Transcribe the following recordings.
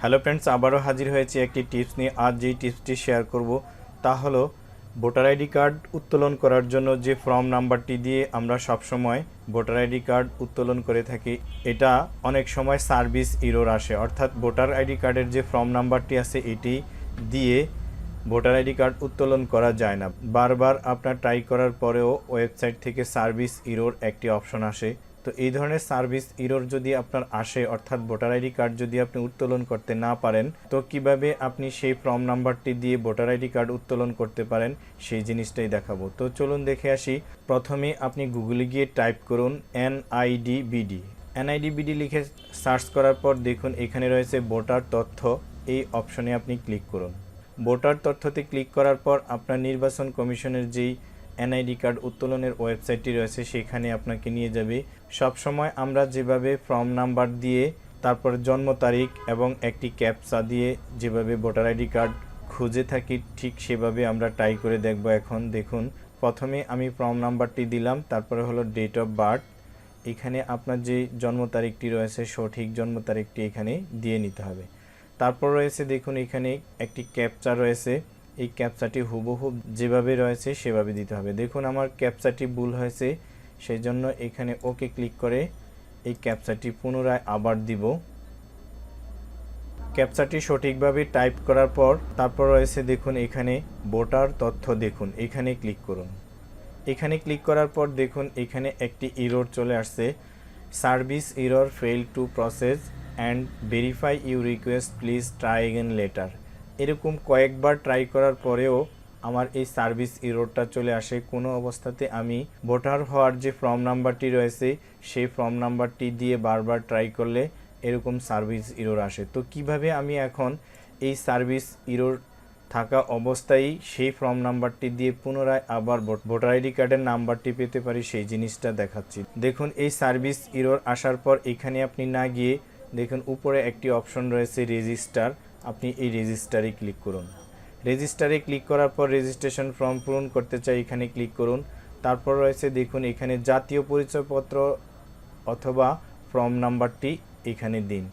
Hello friends, আবারও হাজির হয়েছি একটি টিপস নিয়ে। আজ যেই টিপসটি শেয়ার করব তা হলো ভোটার আইডি কার্ড উত্তোলন করার জন্য যে ফর্ম নাম্বারটি দিয়ে আমরা সবসময় ভোটার আইডি কার্ড উত্তোলন করে থাকি, এটা অনেক সময় সার্ভিস এরর আসে। অর্থাৎ ভোটার আইডি কার্ডের যে ফর্ম নাম্বারটি আছে এটি দিয়ে ভোটার আইডি কার্ড উত্তোলন করা যায় না। বারবার আপনার ট্রাই করার পরেও ওয়েবসাইট থেকে সার্ভিস এরর একটি অপশন আসে। তো এই ধরনের সার্ভিস এরর যদি আপনার আসে, অর্থাৎ ভোটার আইডি কার্ড যদি আপনি উত্তোলন করতে না পারেন, তো কিভাবে আপনি সেই ফর্ম নাম্বারটি দিয়ে ভোটার আইডি কার্ড উত্তোলন করতে পারেন সেই জিনিসটাই দেখাবো। তো চলুন দেখে আসি। প্রথমে আপনি গুগলে গিয়ে টাইপ করুন এন.আই.ড লিখে সার্চ করার পর দেখুন এখানে রয়েছে ভোটার তথ্য। এই অপশনে আপনি ক্লিক করুন। ভোটার তথ্যতে ক্লিক করার পর আপনার নির্বাচন কমিশনের যেই এন.আই.ডি কার্ড উত্তোলনের ওয়েবসাইটটি রয়েছে সেখানে আপনাকে নিয়ে যাবে। সবসময় আমরা যেভাবে ফর্ম নাম্বার দিয়ে তারপর জন্ম তারিখ এবং একটি ক্যাপচা দিয়ে যেভাবে ভোটার আইডি কার্ড খুঁজে থাকি, ঠিক সেভাবে আমরা ট্রাই করে দেখব। এখন দেখুন, প্রথমে আমি ফর্ম নাম্বারটি দিলাম, তারপরে হলো ডেট অফ বার্থ। এখানে আপনার যে জন্ম তারিখটি রয়েছে সঠিক জন্ম তারিখটি এখানে দিয়ে নিতে হবে। তারপর রয়েছে দেখুন এখানে একটি ক্যাপচা রয়েছে। এই ক্যাপচাটি হুবহু যেভাবে রয়েছে সেভাবে দিতে হবে। দেখুন আমার ক্যাপচাটি ভুল হয়েছে, সেই জন্য এখানে ওকে ক্লিক করে এই ক্যাপচাটি পুনরায় আবার দিব। ক্যাপচাটি সঠিকভাবে টাইপ করার পর তারপর রয়েছে দেখুন এখানে ভোটার তথ্য, দেখুন এখানে ক্লিক করুন। এখানে ক্লিক করার পর দেখুন এখানে একটি এরর চলে আসছে, service error fail to process and verify you request, please try again later. এরকম কয়েকবার ট্রাই করার পরেও আমার এই সার্ভিস এররটা চলে আসে। কোনো অবস্থাতে আমি ভোটার হওয়ার যে ফর্ম নাম্বারটি রয়েছে সেই ফর্ম নাম্বারটি দিয়ে বারবার ট্রাই করলে এরকম সার্ভিস এরর আসে। তো কিভাবে আমি এখন এই সার্ভিস এরর থাকা অবস্থায় সেই ফর্ম নাম্বারটি দিয়ে পুনরায় আবার ভোটার আইডি কার্ডের নাম্বারটি পেতে পারি সেই জিনিসটা দেখাচ্ছি। দেখুন এই সার্ভিস এরর আসার পর এখানে আপনি না গিয়ে দেখুন উপরে একটি অপশন রয়েছে রেজিস্টার, আপনি এই রেজিস্টারে ক্লিক করুন। রেজিস্টারে ক্লিক করার পর রেজিস্ট্রেশন ফর্ম পূরণ করতে চাই, এখানে ক্লিক করুন। তারপর রয়েছে দেখুন এখানে জাতীয় পরিচয়পত্র অথবা ফর্ম নাম্বারটি এখানে দিন।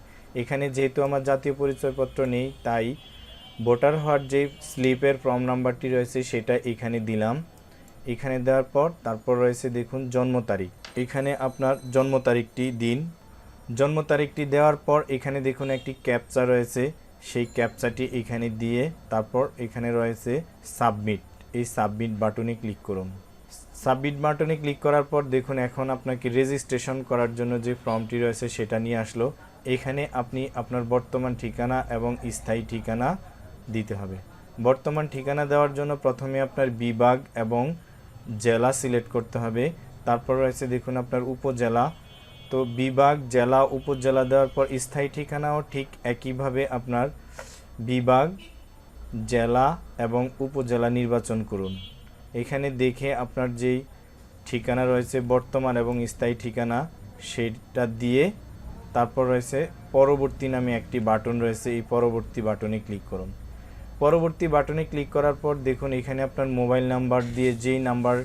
এখানে যেহেতু আমার জাতীয় পরিচয়পত্র নেই, তাই ভোটার হওয়ার যে স্লিপের ফর্ম নাম্বারটি রয়েছে সেটা এখানে দিলাম। এখানে দেওয়ার পর তারপর রয়েছে দেখুন জন্ম তারিখ, এখানে আপনার জন্ম তারিখটি দিন। জন্ম তারিখটি দেওয়ার পর এখানে দেখুন একটি ক্যাপচা রয়েছে, সেই ক্যাপচাটি এখানে দিয়ে তারপর এখানে রয়েছে সাবমিট, এই সাবমিট বাটনে ক্লিক করুন। সাবমিট বাটনে ক্লিক করার পর দেখুন এখন আপনাকে রেজিস্ট্রেশন করার জন্য যে ফর্মটি রয়েছে সেটা নিয়ে আসলো। এখানে আপনি আপনার বর্তমান ঠিকানা এবং স্থায়ী ঠিকানা দিতে হবে। বর্তমান ঠিকানা দেওয়ার জন্য প্রথমে আপনার বিভাগ এবং জেলা সিলেক্ট করতে হবে। তারপর রয়েছে দেখুন আপনার উপজেলা। তো বিভাগ, জেলা, উপজেলা দেওয়ার পর স্থায়ী ঠিকানাও ঠিক একইভাবে আপনার বিভাগ, জেলা এবং উপজেলা নির্বাচন করুন। এখানে দেখে আপনার যেই ঠিকানা রয়েছে বর্তমান এবং স্থায়ী ঠিকানা সেটা দিয়ে তারপর রয়েছে পরবর্তী নামে একটি বাটন রয়েছে, এই পরবর্তী বাটনে ক্লিক করুন। পরবর্তী বাটনে ক্লিক করার পর দেখুন এখানে আপনার মোবাইল নাম্বার দিয়ে যেই নাম্বার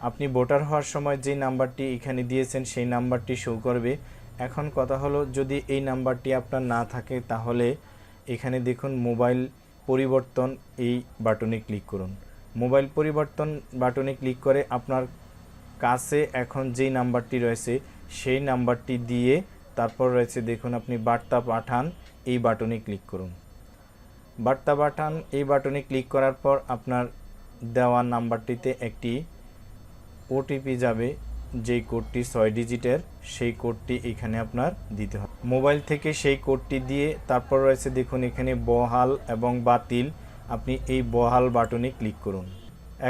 আপনি ভোটার হওয়ার সময় যে নাম্বারটি এখানে দিয়েছেন সেই নাম্বারটি শো করবে। এখন কথা হলো যদি এই নাম্বারটি আপনার না থাকে তাহলে এখানে দেখুন মোবাইল পরিবর্তন, এই বাটনে ক্লিক করুন। মোবাইল পরিবর্তন বাটনে ক্লিক করে আপনার কাছে এখন যেই নাম্বারটি রয়েছে সেই নাম্বারটি দিয়ে তারপর রয়েছে দেখুন আপনি বার্তা পাঠান, এই বাটনে ক্লিক করুন। বার্তা পাঠান এই বাটনে ক্লিক করার পর আপনার দেওয়া নাম্বারটিতে একটি ওটিপি যাবে, যেই কোডটি 6 ডিজিটের, সেই কোডটি এখানে আপনার দিতে হবে। মোবাইল থেকে সেই কোডটি দিয়ে তারপর রয়েছে দেখুন এখানে বহাল এবং বাতিল, আপনি এই বহাল বাটনে ক্লিক করুন।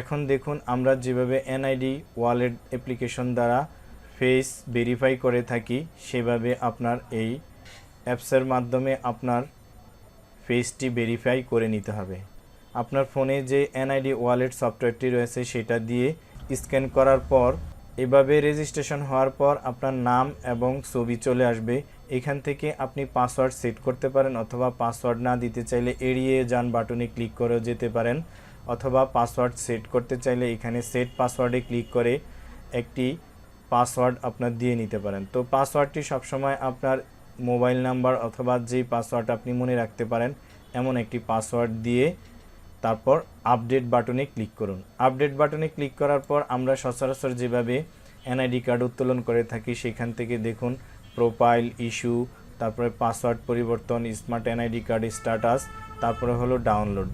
এখন দেখুন আমরা যেভাবে এন.আই.ডি ওয়ালেট অ্যাপ্লিকেশন দ্বারা ফেস ভেরিফাই করে থাকি সেভাবে আপনার এই অ্যাপসের মাধ্যমে আপনার ফেসটি ভেরিফাই করে নিতে হবে। আপনার ফোনে যে এন.আই.ডি ওয়ালেট সফটওয়্যারটি রয়েছে সেটা দিয়ে স্ক্যান করার পর এভাবে রেজিস্ট্রেশন হওয়ার পর আপনার নাম এবং ছবি চলে আসবে। এখান থেকে আপনি পাসওয়ার্ড সেট করতে পারেন অথবা পাসওয়ার্ড না দিতে চাইলে এড়িয়ে যান বাটনে ক্লিক করেও যেতে পারেন, অথবা পাসওয়ার্ড সেট করতে চাইলে এখানে সেট পাসওয়ার্ডে ক্লিক করে একটি পাসওয়ার্ড আপনার দিয়ে নিতে পারেন। তো পাসওয়ার্ডটি সবসময় আপনার মোবাইল নাম্বার অথবা যেই পাসওয়ার্ড আপনি মনে রাখতে পারেন এমন একটি পাসওয়ার্ড দিয়ে তারপর আপডেট বাটনে ক্লিক করুন। আপডেট বাটনে ক্লিক করার পর আমরা সচরাচর যেভাবে এন.আই.ড কার্ড উত্তোলন করে থাকি সেখান থেকে দেখুন প্রোফাইল, ইস্যু, তারপরে পাসওয়ার্ড পরিবর্তন, স্মার্ট এন.আই.ড কার্ড স্ট্যাটাস, তারপরে হলো ডাউনলোড।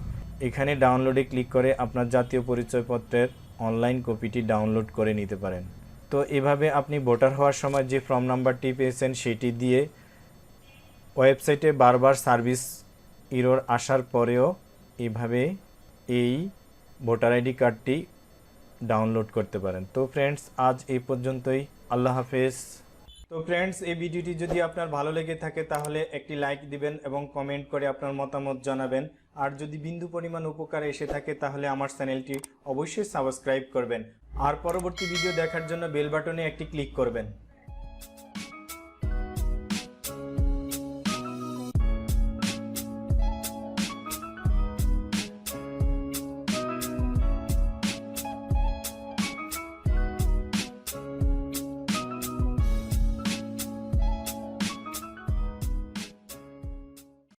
এখানে ডাউনলোডে ক্লিক করে আপনার জাতীয় পরিচয়পত্রের অনলাইন কপিটি ডাউনলোড করে নিতে পারেন। তো এভাবে আপনি ভোটার হওয়ার সময় যে ফর্ম নাম্বারটি পেয়েছেন সেটি দিয়ে ওয়েবসাইটে বারবার সার্ভিস এরর আসার পরেও এভাবে এই ভোটার আইডি কার্ডটি ডাউনলোড করতে পারেন। তো ফ্রেন্ডস, আজ এই পর্যন্তই। আল্লাহ হাফেজ। তো ফ্রেন্ডস, এই ভিডিওটি যদি আপনার ভালো লেগে থাকে তাহলে একটি লাইক দিবেন এবং কমেন্ট করে আপনার মতামত জানাবেন। আর যদি বিন্দু পরিমাণ উপকার এসে থাকে তাহলে আমার চ্যানেলটি অবশ্যই সাবস্ক্রাইব করবেন আর পরবর্তী ভিডিও দেখার জন্য বেল বাটনে একটি ক্লিক করবেন।